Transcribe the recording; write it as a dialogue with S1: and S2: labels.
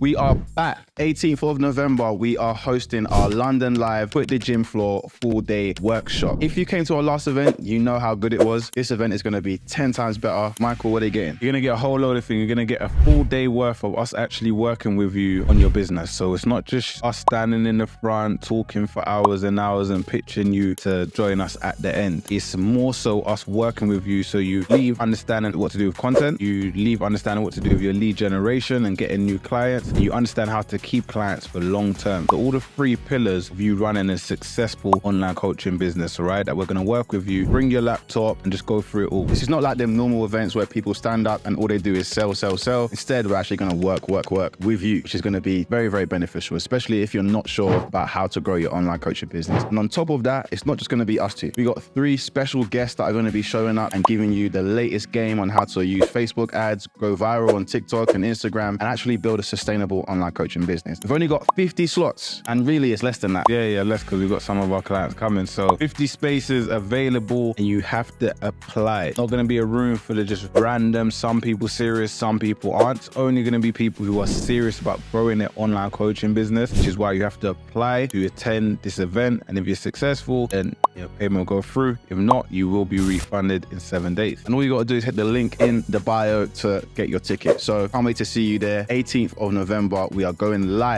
S1: We are back. 18th of November, we are hosting our London Live Quit the Gym Floor full-day workshop. If you came to our last event, you know how good it was. This event is going to be 10 times better. Michael, what are you getting?
S2: You're going to get a whole load of things. You're going to get a full day worth of us actually working with you on your business. So it's not just us standing in the front, talking for hours and hours and pitching you to join us at the end. It's more so us working with you so you leave understanding what to do with content, you leave understanding what to do with your lead generation and getting new clients, and you understand how to keep clients for long term. So all the 3 pillars of you running a successful online coaching business, all right, that we're going to work with you. Bring your laptop and just go through it all.
S1: This is not like them normal events where people stand up and all they do is sell. Instead, we're actually going to work with you, which is going to be very, very beneficial, especially if you're not sure about how to grow your online coaching business. And on top of that, it's not just going to be us two. We got 3 special guests that are going to be showing up and giving you the latest game on how to use Facebook ads, go viral on TikTok and Instagram, and actually build a sustainable online coaching business. We've only got 50 slots, and really it's less than that.
S2: Yeah, less, because we've got some of our clients coming. So 50 spaces available, and you have to apply. It's not going to be a room full of just random, some people serious, some people aren't. It's only going to be people who are serious about growing their online coaching business, which is why you have to apply to attend this event. And if you're successful, then your payment will go through. If not, you will be refunded in 7 days.
S1: And all you got to do is hit the link in the bio to get your ticket. So can't wait to see you there. 18th of November, we are going live.